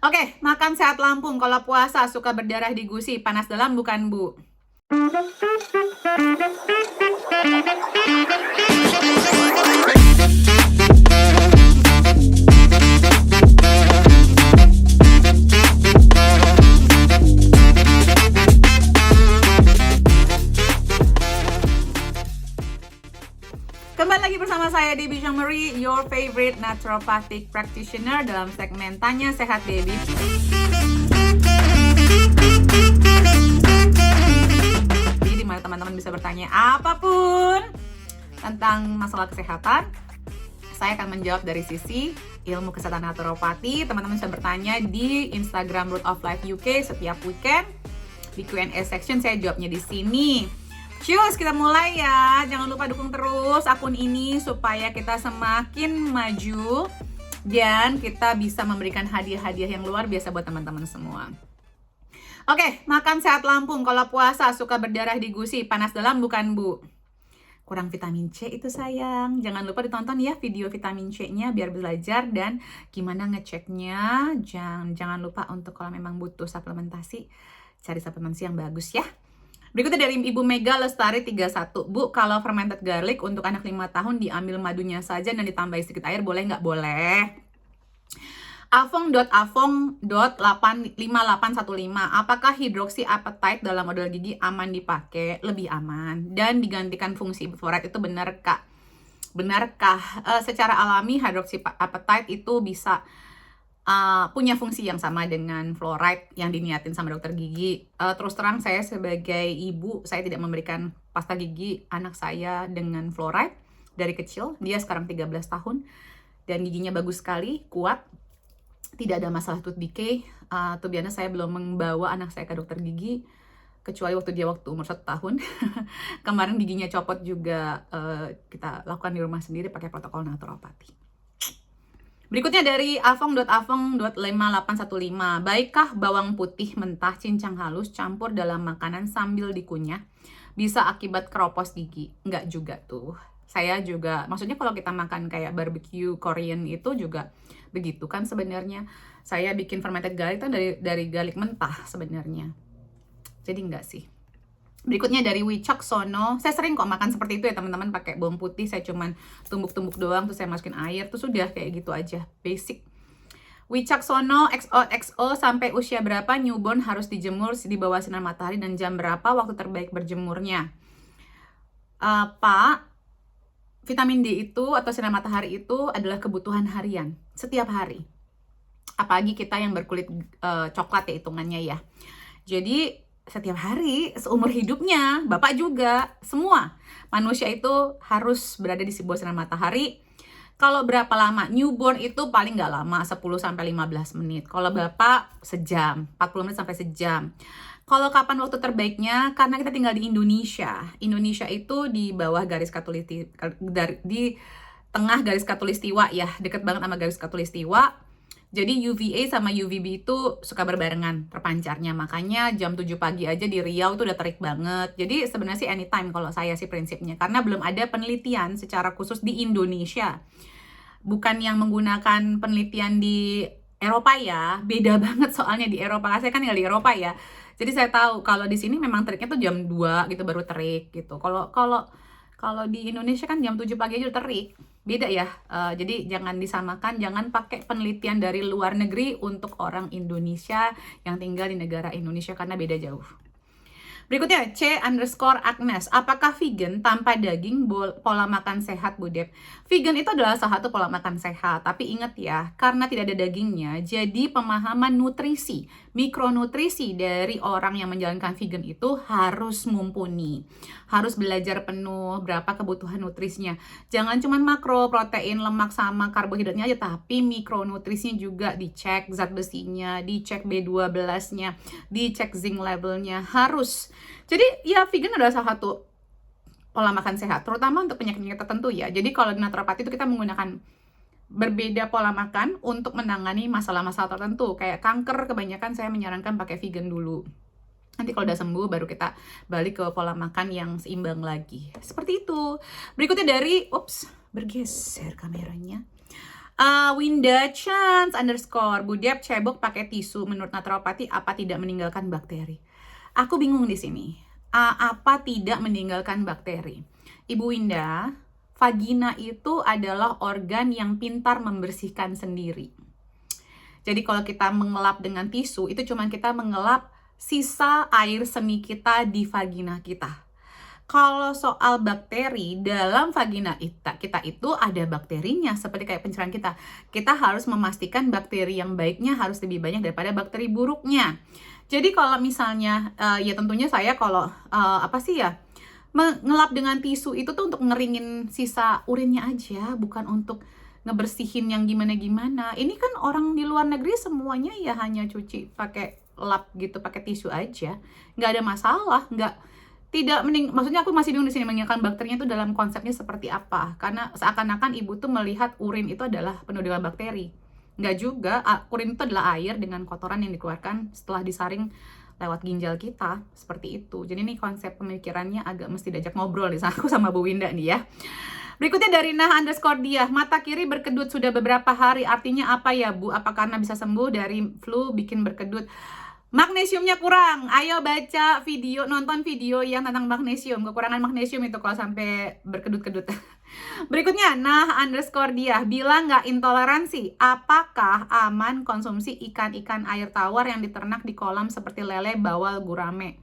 Oke, makan sehat Lampung. Kalau puasa suka berdarah di gusi, panas dalam bukan, Bu? Kembali lagi bersama saya Debbie Jean Marie, your favorite naturopathic practitioner dalam segmen Tanya Sehat Debbie. Jadi dimana teman-teman bisa bertanya apapun tentang masalah kesehatan, saya akan menjawab dari sisi ilmu kesehatan naturopati. Teman-teman bisa bertanya di Instagram Root of Life UK setiap weekend. Di Q&A section saya jawabnya di sini. Cheers, kita mulai ya. Jangan lupa dukung terus akun ini supaya kita semakin maju dan kita bisa memberikan hadiah-hadiah yang luar biasa buat teman-teman semua. Oke, makan sehat Lampung. Kalau puasa suka berdarah di gusi, panas dalam bukan, Bu? Kurang vitamin C itu sayang. Jangan lupa ditonton ya video vitamin C-nya biar belajar dan gimana ngeceknya. Jangan lupa untuk kalau memang butuh suplementasi, cari suplementasi yang bagus ya. Berikutnya dari Ibu Mega Lestari 31. Bu, kalau fermented garlic untuk anak 5 tahun diambil madunya saja dan ditambahi sedikit air, boleh nggak? Boleh. Afong.5815. Apakah hidroksiapatite dalam model gigi aman dipakai? Lebih aman. Dan digantikan fungsi fluoride, itu benar, Kak? Benarkah secara alami hidroksiapatite itu bisa punya fungsi yang sama dengan fluoride yang diniatin sama dokter gigi? Terus terang saya sebagai ibu, saya tidak memberikan pasta gigi anak saya dengan fluoride dari kecil. Dia sekarang 13 tahun dan giginya bagus sekali, kuat, tidak ada masalah tooth decay. Tuh biasanya saya belum membawa anak saya ke dokter gigi kecuali waktu umur 1 tahun. Kemarin giginya copot juga, kita lakukan di rumah sendiri pakai protokol naturopati. Berikutnya dari afong.5815. Baikkah bawang putih mentah cincang halus campur dalam makanan sambil dikunyah bisa akibat keropos gigi? Enggak juga tuh. Saya juga, maksudnya kalau kita makan kayak barbecue Korean itu juga begitu kan sebenarnya. Saya bikin fermented garlic itu dari garlic mentah sebenarnya. Jadi enggak sih. Berikutnya dari Wicaksono. Saya sering kok makan seperti itu ya teman-teman, pakai bawang putih saya cuman tumbuk-tumbuk doang, terus saya masukin air, terus sudah kayak gitu aja, basic. Wicaksono XOXO, sampai usia berapa newborn harus dijemur di bawah sinar matahari dan jam berapa waktu terbaik berjemurnya? Pak, vitamin D itu atau sinar matahari itu adalah kebutuhan harian, setiap hari. Apalagi kita yang berkulit coklat ya hitungannya ya. Jadi setiap hari, seumur hidupnya, Bapak juga, semua manusia itu harus berada di bawah sinar matahari. Kalau berapa lama? Newborn itu paling nggak lama, 10-15 menit. Kalau Bapak, sejam, 40 menit sampai sejam. Kalau kapan waktu terbaiknya? Karena kita tinggal di Indonesia. Indonesia itu di bawah garis di tengah garis khatulistiwa ya, deket banget sama garis khatulistiwa. Jadi UVA sama UVB itu suka berbarengan terpancarnya. Makanya jam 7 pagi aja di Riau tuh udah terik banget. Jadi sebenarnya sih anytime kalau saya sih prinsipnya. Karena belum ada penelitian secara khusus di Indonesia. Bukan yang menggunakan penelitian di Eropa ya. Beda banget soalnya di Eropa. Saya kan tinggal di Eropa ya. Jadi saya tahu kalau di sini memang teriknya tuh jam 2 gitu baru terik gitu. Kalau di Indonesia kan jam 7 pagi aja udah terik. Beda ya, jadi jangan disamakan, jangan pakai penelitian dari luar negeri untuk orang Indonesia yang tinggal di negara Indonesia karena beda jauh. Berikutnya C_Agnes. Apakah vegan tanpa daging pola makan sehat, Bu Dep? Vegan itu adalah salah satu pola makan sehat. Tapi ingat ya, karena tidak ada dagingnya, jadi pemahaman nutrisi, mikronutrisi dari orang yang menjalankan vegan itu harus mumpuni. Harus belajar penuh berapa kebutuhan nutrisinya. Jangan cuma makro, protein, lemak, sama karbohidratnya aja, tapi mikronutrisinya juga dicek, zat besinya, dicek B12-nya, dicek zinc levelnya, harus. Jadi ya vegan adalah salah satu pola makan sehat, terutama untuk penyakit-penyakit tertentu ya. Jadi kalau di naturopati itu kita menggunakan berbeda pola makan untuk menangani masalah-masalah tertentu. Kayak kanker, kebanyakan saya menyarankan pakai vegan dulu. Nanti kalau udah sembuh baru kita balik ke pola makan yang seimbang lagi. Seperti itu. Berikutnya dari, bergeser kameranya. Winda Chance underscore Bu Dep, cebok pakai tisu menurut naturopati apa tidak meninggalkan bakteri? Aku bingung di sini. Apa tidak meninggalkan bakteri? Ibu Winda, vagina itu adalah organ yang pintar membersihkan sendiri. Jadi kalau kita mengelap dengan tisu, itu cuma kita mengelap sisa air seni kita di vagina kita. Kalau soal bakteri, dalam vagina kita itu ada bakterinya, seperti kayak pencernaan kita. Kita harus memastikan bakteri yang baiknya harus lebih banyak daripada bakteri buruknya. Jadi kalau misalnya, ya tentunya saya kalau, mengelap dengan tisu itu tuh untuk ngeringin sisa urinnya aja, bukan untuk ngebersihin yang gimana-gimana. Ini kan orang di luar negeri semuanya ya hanya cuci pakai lap gitu, pakai tisu aja. Nggak ada masalah, maksudnya aku masih bingung di sini meninggalkan bakterinya itu dalam konsepnya seperti apa, karena seakan-akan ibu tuh melihat urin itu adalah penuh dengan bakteri. Nggak juga, urin itu adalah air dengan kotoran yang dikeluarkan setelah disaring lewat ginjal kita, seperti itu. Jadi ini konsep pemikirannya agak mesti diajak ngobrol nih aku sama Bu Winda nih ya. Berikutnya dari Nah underscore dia, mata kiri berkedut sudah beberapa hari, artinya apa ya Bu? Apa karena bisa sembuh dari flu bikin berkedut? Magnesiumnya kurang, ayo baca video, nonton video yang tentang magnesium. Kekurangan magnesium itu kalau sampai berkedut-kedut. Berikutnya, Nah underscore dia, bilang nggak intoleransi. Apakah aman konsumsi ikan-ikan air tawar yang diternak di kolam seperti lele, bawal, gurame?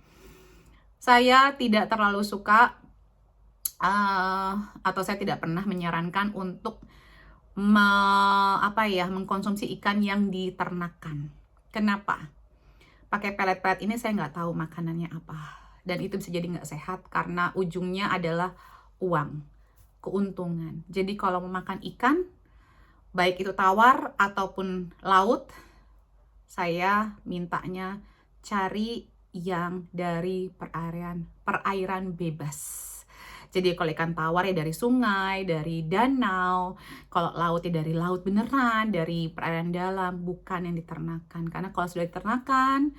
Saya tidak terlalu suka, atau saya tidak pernah menyarankan untuk mengkonsumsi ikan yang diternakan. Kenapa? Pakai pelet-pelet ini saya nggak tahu makanannya apa, dan itu bisa jadi nggak sehat karena ujungnya adalah uang, keuntungan. Jadi kalau mau makan ikan, baik itu tawar ataupun laut, saya mintanya cari yang dari perairan bebas. Jadi kalau ikan tawar ya dari sungai, dari danau. Kalau laut ya dari laut beneran, dari perairan dalam, bukan yang diternakan. Karena kalau sudah diternakan,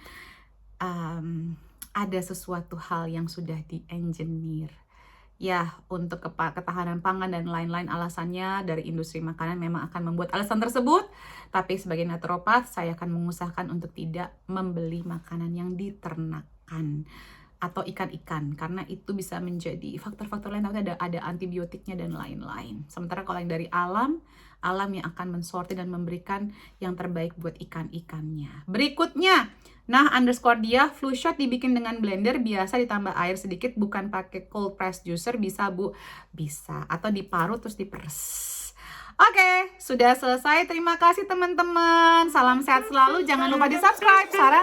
ada sesuatu hal yang sudah di-engineer. Ya, untuk ketahanan pangan dan lain-lain alasannya dari industri makanan memang akan membuat alasan tersebut. Tapi sebagai naturopat, saya akan mengusahakan untuk tidak membeli makanan yang diternakan atau ikan-ikan, karena itu bisa menjadi faktor-faktor lain, tapi ada antibiotiknya dan lain-lain. Sementara kalau yang dari alam yang akan mensortir dan memberikan yang terbaik buat ikan-ikannya. Berikutnya, Nah underscore dia, flu shot dibikin dengan blender biasa ditambah air sedikit, bukan pakai cold press juicer, bisa Bu? Bisa, atau diparut terus diperes. Oke, sudah selesai. Terima kasih teman-teman. Salam sehat selalu. Jangan lupa di subscribe. Sarang.